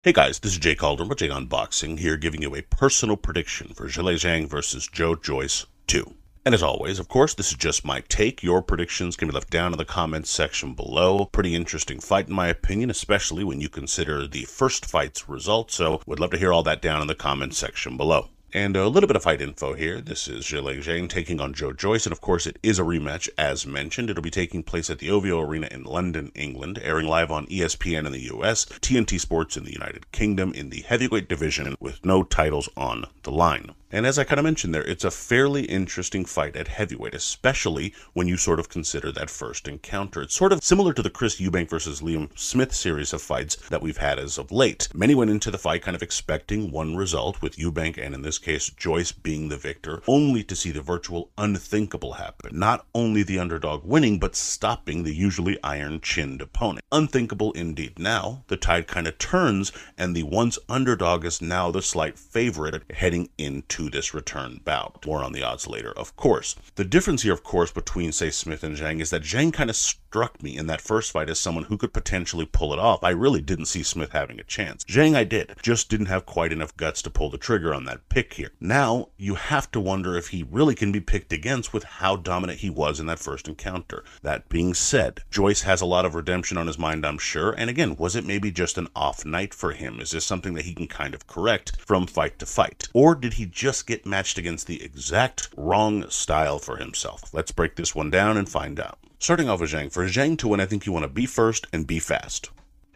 Hey guys, this is Jay Calder with JAYONBOXING here giving you a personal prediction for Zhilei Zhang versus Joyce 2. And as always, of course, this is just my take. Your predictions can be left down in the comments section below. Pretty interesting fight in my opinion, especially when you consider the first fight's result. So would love to hear all that down in the comments section below. And a little bit of fight info here. This is Zhilei Zhang taking on Joyce, and of course it is a rematch as mentioned. It'll be taking place at the OVO Arena in London, England, airing live on ESPN in the US, TNT Sports in the United Kingdom in the heavyweight division with no titles on the line. And as I kind of mentioned there, it's a fairly interesting fight at heavyweight, especially when you sort of consider that first encounter. It's sort of similar to the Chris Eubank versus Liam Smith series of fights that we've had as of late. Many went into the fight kind of expecting one result, with Eubank and in this case Joyce being the victor, only to see the virtual unthinkable happen. Not only the underdog winning, but stopping the usually iron-chinned opponent. Unthinkable indeed. Now, the tide kind of turns, and the once underdog is now the slight favorite heading into this return bout. More on the odds later, of course. The difference here, of course, between, say, Smith and Zhang is that Zhang kind of struck me in that first fight as someone who could potentially pull it off. I really didn't see Smith having a chance. Zhang I did, just didn't have quite enough guts to pull the trigger on that pick here. Now, you have to wonder if he really can be picked against with how dominant he was in that first encounter. That being said, Joyce has a lot of redemption on his mind, I'm sure, and again, was it maybe just an off night for him? Is this something that he can kind of correct from fight to fight? Or did he just get matched against the exact wrong style for himself? Let's break this one down and find out. Starting off with Zhang. For Zhang to win, I think you want to be first and be fast.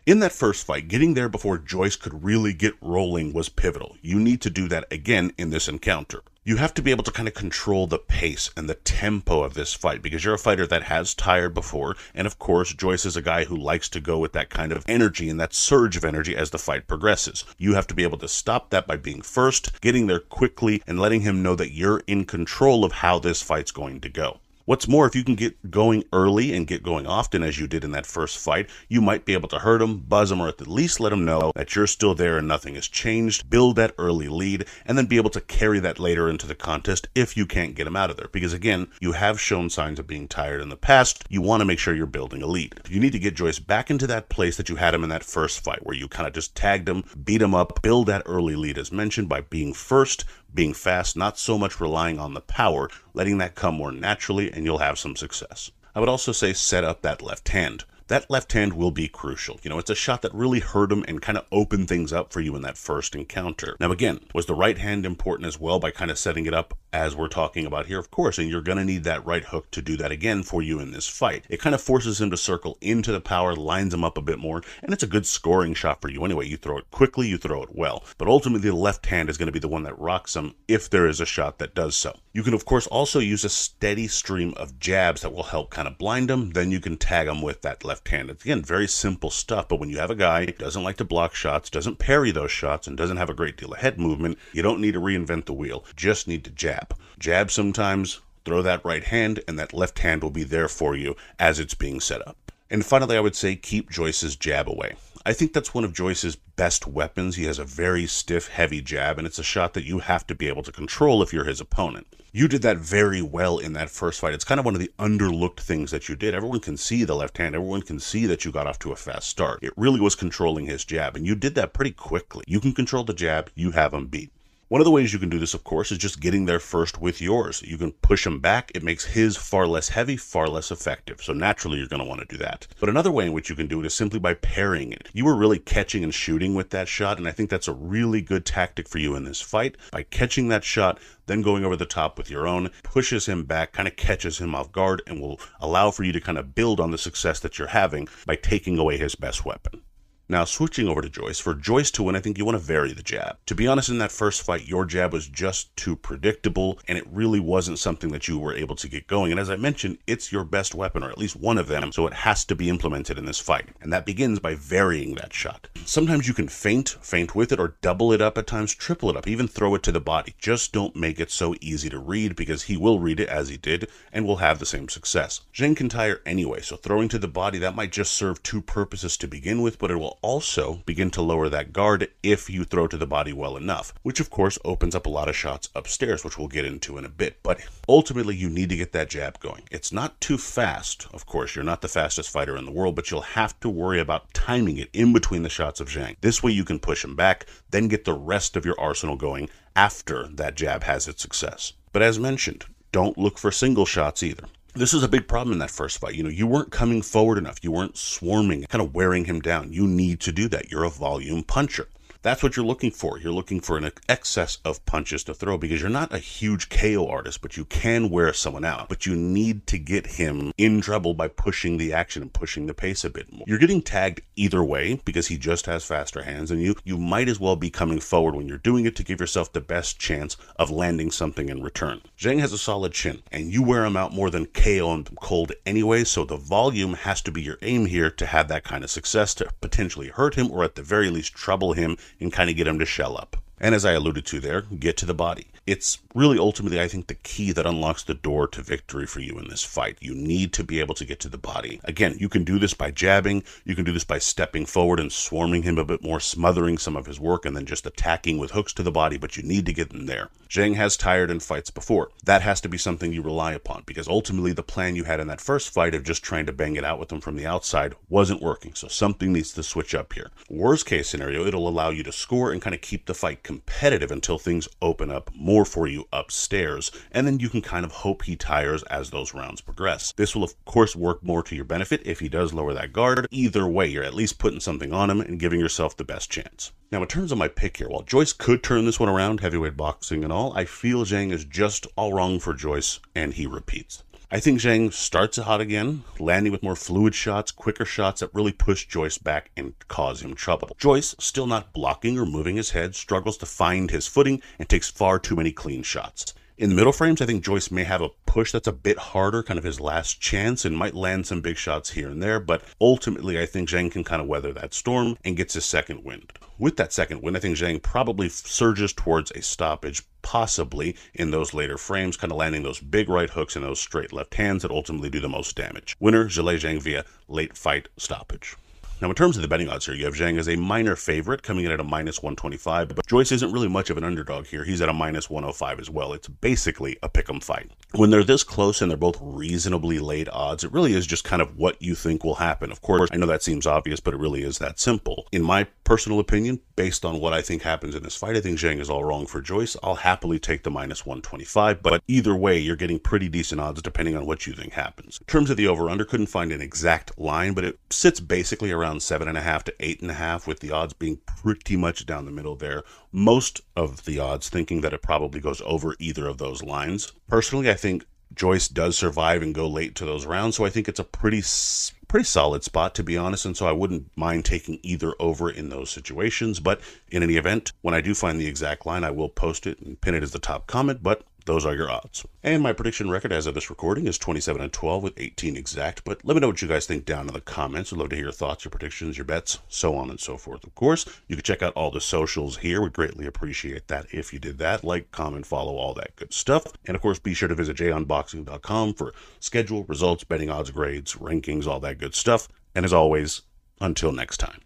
In that first fight, getting there before Joyce could really get rolling was pivotal. You need to do that again in this encounter. You have to be able to kind of control the pace and the tempo of this fight because you're a fighter that has tired before, and of course Joyce is a guy who likes to go with that kind of energy and that surge of energy as the fight progresses. You have to be able to stop that by being first, getting there quickly, and letting him know that you're in control of how this fight's going to go. What's more, if you can get going early and get going often as you did in that first fight, you might be able to hurt him, buzz him, or at least let him know that you're still there and nothing has changed. Build that early lead and then be able to carry that later into the contest if you can't get him out of there. Because again, you have shown signs of being tired in the past. You want to make sure you're building a lead. You need to get Joyce back into that place that you had him in that first fight where you kind of just tagged him, beat him up, build that early lead as mentioned by being first, being fast, not so much relying on the power, letting that come more naturally, and you'll have some success. I would also say set up that left hand. That left hand will be crucial. You know, it's a shot that really hurt him and kind of opened things up for you in that first encounter. Now again, was the right hand important as well by kind of setting it up as we're talking about here? Of course, and you're going to need that right hook to do that again for you in this fight. It kind of forces him to circle into the power, lines him up a bit more, and it's a good scoring shot for you anyway. You throw it quickly, you throw it well. But ultimately, the left hand is going to be the one that rocks him if there is a shot that does so. You can, of course, also use a steady stream of jabs that will help kind of blind him. Then you can tag him with that left hand. It's, again, very simple stuff, but when you have a guy who doesn't like to block shots, doesn't parry those shots, and doesn't have a great deal of head movement, you don't need to reinvent the wheel. Just need to jab. Jab sometimes, throw that right hand, and that left hand will be there for you as it's being set up. And finally, I would say keep Joyce's jab away. I think that's one of Joyce's best weapons. He has a very stiff, heavy jab, and it's a shot that you have to be able to control if you're his opponent. You did that very well in that first fight. It's kind of one of the underlooked things that you did. Everyone can see the left hand. Everyone can see that you got off to a fast start. It really was controlling his jab, and you did that pretty quickly. You can control the jab. You have him beat. One of the ways you can do this, of course, is just getting there first with yours. You can push him back. It makes his far less heavy, far less effective. So naturally, you're going to want to do that. But another way in which you can do it is simply by parrying it. You were really catching and shooting with that shot, and I think that's a really good tactic for you in this fight. By catching that shot, then going over the top with your own, pushes him back, kind of catches him off guard, and will allow for you to kind of build on the success that you're having by taking away his best weapon. Now, switching over to Joyce. For Joyce to win, I think you want to vary the jab. To be honest, in that first fight, your jab was just too predictable, and it really wasn't something that you were able to get going. And as I mentioned, it's your best weapon, or at least one of them, so it has to be implemented in this fight. And that begins by varying that shot. Sometimes you can feint with it, or double it up at times, triple it up, even throw it to the body. Just don't make it so easy to read, because he will read it as he did, and will have the same success. Zhang can tire anyway, so throwing to the body, that might just serve two purposes to begin with, but it will will also begin to lower that guard if you throw to the body well enough, which of course opens up a lot of shots upstairs, which we'll get into in a bit. But ultimately, you need to get that jab going. It's not too fast. Of course, you're not the fastest fighter in the world, but you'll have to worry about timing it in between the shots of Zhang. This way you can push him back, then get the rest of your arsenal going after that jab has its success. But as mentioned, don't look for single shots either. This is a big problem in that first fight. You weren't coming forward enough. You weren't swarming, kind of wearing him down. You need to do that. You're a volume puncher. That's what you're looking for. You're looking for an excess of punches to throw because you're not a huge KO artist, but you can wear someone out. But you need to get him in trouble by pushing the action and pushing the pace a bit more. You're getting tagged either way because he just has faster hands, and you might as well be coming forward when you're doing it to give yourself the best chance of landing something in return. Zhang has a solid chin, and you wear him out more than KO him cold anyway, so the volume has to be your aim here to have that kind of success, to potentially hurt him or at the very least trouble him and kind of get him to shell up. And as I alluded to there, get to the body. It's really ultimately, I think, the key that unlocks the door to victory for you in this fight. You need to be able to get to the body. Again, you can do this by jabbing. You can do this by stepping forward and swarming him a bit more, smothering some of his work, and then just attacking with hooks to the body, but you need to get in there. Zhang has tired in fights before. That has to be something you rely upon, because ultimately the plan you had in that first fight of just trying to bang it out with him from the outside wasn't working, so something needs to switch up here. Worst case scenario, it'll allow you to score and kind of keep the fight competitive until things open up more for you upstairs, and then you can kind of hope he tires as those rounds progress. This will of course work more to your benefit if he does lower that guard. Either way, you're at least putting something on him and giving yourself the best chance. Now, in terms of my pick here, while Joyce could turn this one around, heavyweight boxing and all, I feel Zhang is just all wrong for Joyce, and he repeats. I think Zhang starts hot again, landing with more fluid shots, quicker shots that really push Joyce back and cause him trouble. Joyce, still not blocking or moving his head, struggles to find his footing and takes far too many clean shots. In the middle frames, I think Joyce may have a push that's a bit harder, kind of his last chance, and might land some big shots here and there, but ultimately I think Zhang can kind of weather that storm and gets his second wind. With that second wind, I think Zhang probably surges towards a stoppage, possibly in those later frames, kind of landing those big right hooks and those straight left hands that ultimately do the most damage. Winner, Zhilei Zhang via late fight stoppage. Now, in terms of the betting odds here, you have Zhang as a minor favorite, coming in at a -125, but Joyce isn't really much of an underdog here. He's at a -105 as well. It's basically a pick'em fight. When they're this close and they're both reasonably late odds, it really is just kind of what you think will happen. Of course, I know that seems obvious, but it really is that simple. In my personal opinion, based on what I think happens in this fight, I think Zhang is all wrong for Joyce. I'll happily take the -125, but either way, you're getting pretty decent odds depending on what you think happens. In terms of the over-under, couldn't find an exact line, but it sits basically around 7.5 to 8.5, with the odds being pretty much down the middle there. Most of the odds thinking that it probably goes over either of those lines. Personally, I think Joyce does survive and go late to those rounds, so I think it's a pretty solid spot, to be honest, and so I wouldn't mind taking either over in those situations. But in any event, when I do find the exact line, I will post it and pin it as the top comment, but those are your odds. And my prediction record as of this recording is 27-12 with 18 exact, but let me know what you guys think down in the comments. I'd love to hear your thoughts, your predictions, your bets, so on and so forth. Of course, you can check out all the socials here. We'd greatly appreciate that if you did that. Like, comment, follow, all that good stuff. And of course, be sure to visit JAYONBOXING.com for schedule, results, betting odds, grades, rankings, all that good stuff. And as always, until next time.